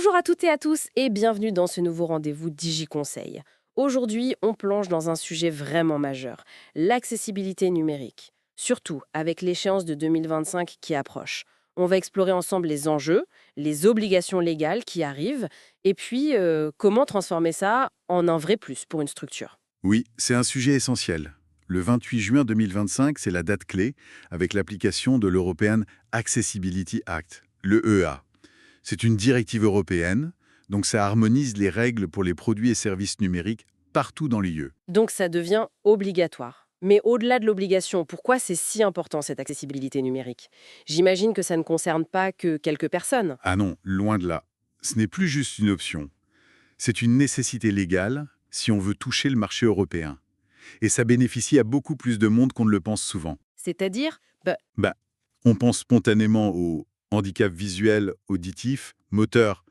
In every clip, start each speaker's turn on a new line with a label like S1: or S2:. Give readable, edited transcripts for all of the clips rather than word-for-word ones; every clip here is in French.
S1: Bonjour à toutes et à tous et bienvenue dans ce nouveau rendez-vous DigiConseil. Aujourd'hui, on plonge dans un sujet vraiment majeur, l'accessibilité numérique. Surtout avec l'échéance de 2025 qui approche. On va explorer ensemble les enjeux, les obligations légales qui arrivent et puis comment transformer ça en un vrai plus pour une structure.
S2: Oui, c'est un sujet essentiel. Le 28 juin 2025, c'est la date clé avec l'application de l'European Accessibility Act, le EA. C'est une directive européenne, donc ça harmonise les règles pour les produits et services numériques partout dans l'UE.
S1: Donc ça devient obligatoire. Mais au-delà de l'obligation, pourquoi c'est si important cette accessibilité numérique? J'imagine que ça ne concerne pas que quelques personnes.
S2: Ah non, loin de là. Ce n'est plus juste une option. C'est une nécessité légale si on veut toucher le marché européen. Et ça bénéficie à beaucoup plus de monde qu'on ne le pense souvent.
S1: C'est-à-dire, bah,
S2: Bah, on pense spontanément aux handicaps visuels, auditifs, moteurs,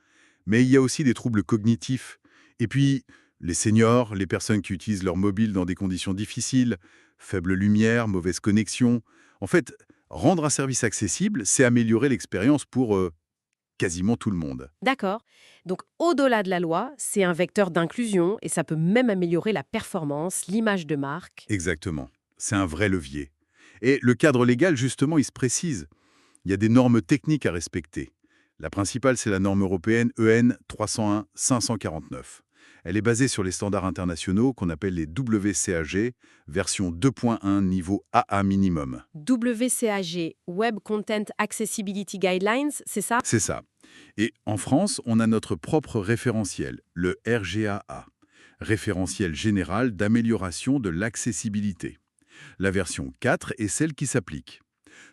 S2: mais il y a aussi des troubles cognitifs. Et puis, les seniors, les personnes qui utilisent leur mobile dans des conditions difficiles, faible lumière, mauvaise connexion. En fait, rendre un service accessible, c'est améliorer l'expérience pour quasiment tout le monde.
S1: d'accord. Donc au-delà de la loi, c'est un vecteur d'inclusion et ça peut même améliorer la performance, l'image de marque.
S2: Exactement. C'est un vrai levier. Et le cadre légal, justement, il se précise. Il y a des normes techniques à respecter. La principale, c'est la norme européenne EN 301-549. Elle est basée sur les standards internationaux qu'on appelle les WCAG, version 2.1 niveau AA minimum.
S1: WCAG, Web Content Accessibility Guidelines, c'est ça?
S2: C'est ça. Et en France, on a notre propre référentiel, le RGAA, référentiel général d'amélioration de l'accessibilité. La version 4 est celle qui s'applique.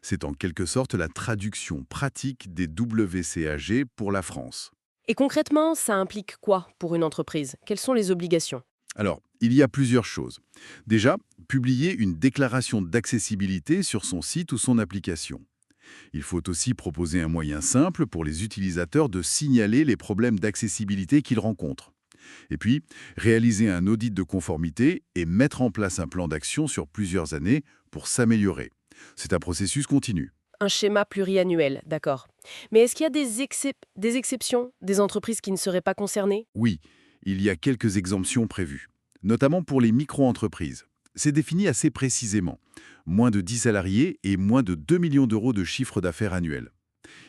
S2: C'est en quelque sorte la traduction pratique des WCAG pour la France.
S1: Et concrètement, ça implique quoi pour une entreprise? Quelles sont les obligations?
S2: Alors, il y a plusieurs choses. Déjà, publier une déclaration d'accessibilité sur son site ou son application. Il faut aussi proposer un moyen simple pour les utilisateurs de signaler les problèmes d'accessibilité qu'ils rencontrent. Et puis, réaliser un audit de conformité et mettre en place un plan d'action sur plusieurs années pour s'améliorer. C'est un processus continu.
S1: Un schéma pluriannuel, d'accord. Mais est-ce qu'il y a des exceptions, des entreprises qui ne seraient pas concernées?
S2: Oui, il y a quelques exemptions prévues, notamment pour les micro-entreprises. C'est défini assez précisément. Moins de 10 salariés et moins de 2 millions d'euros de chiffre d'affaires annuel.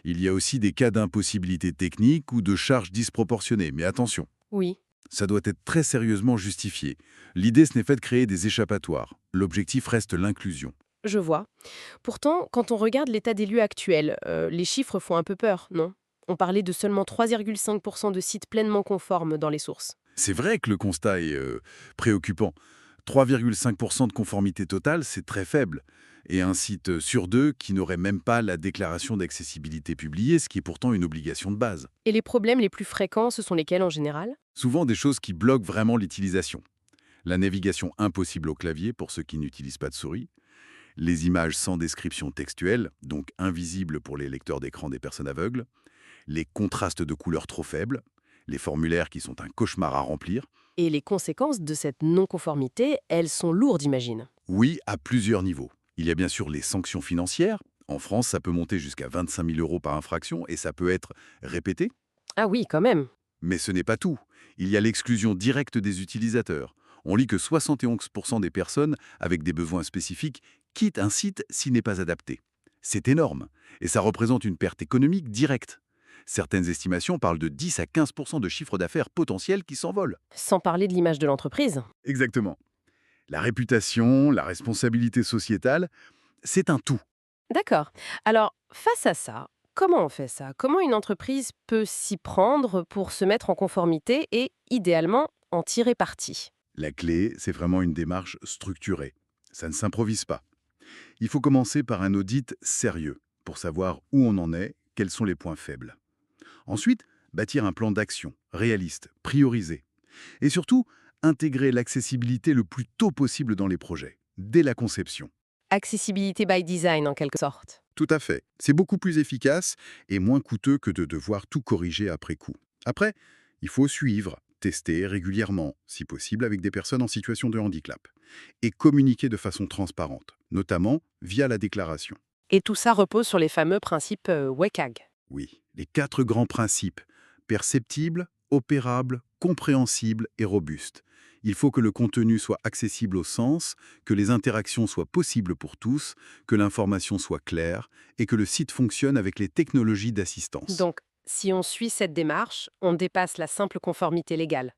S2: Il y a aussi des cas d'impossibilité technique ou de charges disproportionnées, mais attention,
S1: Oui.
S2: ça doit être très sérieusement justifié. L'idée, ce n'est pas de créer des échappatoires. L'objectif reste l'inclusion.
S1: Je vois. Pourtant, quand on regarde l'état des lieux actuel, les chiffres font un peu peur, non? On parlait de seulement 3,5% de sites pleinement conformes dans les sources.
S2: C'est vrai que le constat est préoccupant. 3,5% de conformité totale, c'est très faible. Et un site sur deux qui n'aurait même pas la déclaration d'accessibilité publiée, ce qui est pourtant une obligation de base.
S1: Et les problèmes les plus fréquents, ce sont lesquels en général?
S2: Souvent des choses qui bloquent vraiment l'utilisation. La navigation impossible au clavier pour ceux qui n'utilisent pas de souris, les images sans description textuelle, donc invisibles pour les lecteurs d'écran des personnes aveugles, les contrastes de couleurs trop faibles, les formulaires qui sont un cauchemar à remplir.
S1: Et les conséquences de cette non-conformité, elles sont lourdes, j'imagine.
S2: Oui, à plusieurs niveaux. Il y a bien sûr les sanctions financières. En France, ça peut monter jusqu'à 25 000 euros par infraction et ça peut être répété.
S1: Ah oui, quand même.
S2: Mais ce n'est pas tout. Il y a l'exclusion directe des utilisateurs. On lit que 71% des personnes avec des besoins spécifiques quittent un site s'il n'est pas adapté. C'est énorme et ça représente une perte économique directe. Certaines estimations parlent de 10 à 15% de chiffre d'affaires potentiel qui s'envolent.
S1: Sans parler de l'image de l'entreprise.
S2: Exactement. La réputation, la responsabilité sociétale, c'est un tout.
S1: D'accord. Alors, face à ça, comment on fait ça? Comment une entreprise peut s'y prendre pour se mettre en conformité et, idéalement, en tirer parti?
S2: La clé, c'est vraiment une démarche structurée. Ça ne s'improvise pas. Il faut commencer par un audit sérieux pour savoir où on en est, quels sont les points faibles. Ensuite, bâtir un plan d'action réaliste, priorisé. Et surtout, intégrer l'accessibilité le plus tôt possible dans les projets, dès la conception.
S1: Accessibility by design, en quelque sorte.
S2: Tout à fait. C'est beaucoup plus efficace et moins coûteux que de devoir tout corriger après coup. Après, il faut suivre, tester régulièrement, si possible avec des personnes en situation de handicap, et communiquer de façon transparente, notamment via la déclaration.
S1: Et tout ça repose sur les fameux principes WCAG.
S2: Oui, les 4 grands principes. perceptible, opérable, compréhensible et robuste. Il faut que le contenu soit accessible au sens, que les interactions soient possibles pour tous, que l'information soit claire et que le site fonctionne avec les technologies d'assistance.
S1: Donc, si on suit cette démarche, on dépasse la simple conformité légale.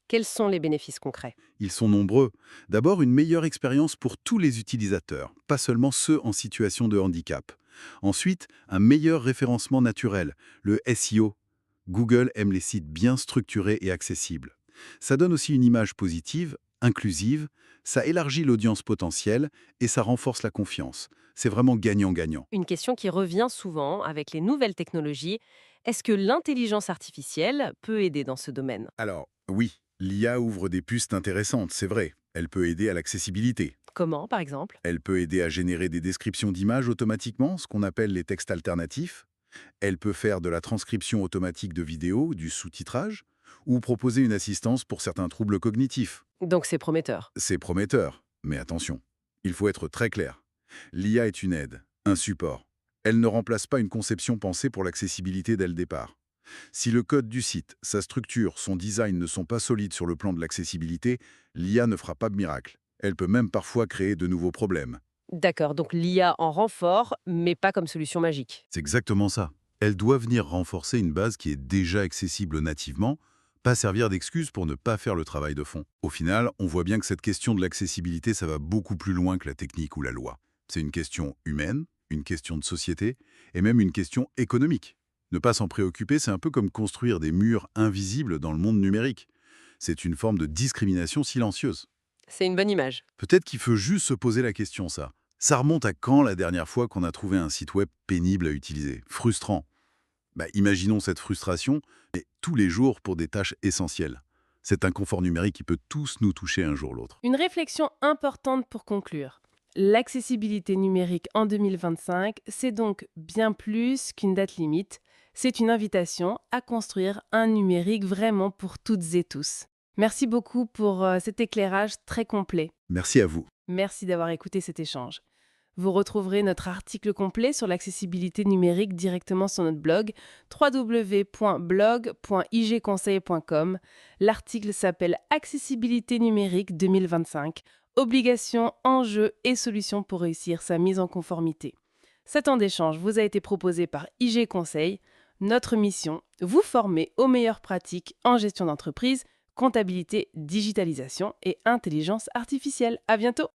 S1: Quels sont les bénéfices concrets?
S2: Ils sont nombreux. D'abord, une meilleure expérience pour tous les utilisateurs, pas seulement ceux en situation de handicap. Ensuite, un meilleur référencement naturel, le SEO. Google aime les sites bien structurés et accessibles. Ça donne aussi une image positive, inclusive, ça élargit l'audience potentielle et ça renforce la confiance. C'est vraiment gagnant-gagnant.
S1: Une question qui revient souvent avec les nouvelles technologies, est-ce que l'intelligence artificielle peut aider dans ce domaine?
S2: Alors, oui, l'IA ouvre des pistes intéressantes, c'est vrai. Elle peut aider à l'accessibilité.
S1: Comment, par exemple?
S2: Elle peut aider à générer des descriptions d'images automatiquement, ce qu'on appelle les textes alternatifs. Elle peut faire de la transcription automatique de vidéos, du sous-titrage, ou proposer une assistance pour certains troubles cognitifs.
S1: Donc c'est prometteur.
S2: C'est prometteur, mais attention, il faut être très clair. L'IA est une aide, un support. Elle ne remplace pas une conception pensée pour l'accessibilité dès le départ. Si le code du site, sa structure, son design ne sont pas solides sur le plan de l'accessibilité, l'IA ne fera pas de miracle. Elle peut même parfois créer de nouveaux problèmes.
S1: D'accord, donc l'IA en renfort, mais pas comme solution magique.
S2: C'est exactement ça. Elle doit venir renforcer une base qui est déjà accessible nativement, pas servir d'excuse pour ne pas faire le travail de fond. Au final, on voit bien que cette question de l'accessibilité, ça va beaucoup plus loin que la technique ou la loi. C'est une question humaine, une question de société, et même une question économique. Ne pas s'en préoccuper, c'est un peu comme construire des murs invisibles dans le monde numérique. C'est une forme de discrimination silencieuse.
S1: C'est une bonne image.
S2: Peut-être qu'il faut juste se poser la question, ça. Ça remonte à quand la dernière fois qu'on a trouvé un site web pénible à utiliser? Frustrant. Imaginons cette frustration, mais tous les jours pour des tâches essentielles. Cet inconfort numérique qui peut tous nous toucher un jour ou l'autre.
S1: Une réflexion importante pour conclure. L'accessibilité numérique en 2025, c'est donc bien plus qu'une date limite. C'est une invitation à construire un numérique vraiment pour toutes et tous. Merci beaucoup pour cet éclairage très complet.
S2: Merci à vous.
S1: Merci d'avoir écouté cet échange. Vous retrouverez notre article complet sur l'accessibilité numérique directement sur notre blog www.blog.igconseil.com. L'article s'appelle Accessibilité numérique 2025, obligations, enjeux et solutions pour réussir sa mise en conformité. Cet temps d'échange vous a été proposé par IG Conseil. Notre mission, vous former aux meilleures pratiques en gestion d'entreprise, comptabilité, digitalisation et intelligence artificielle. À bientôt!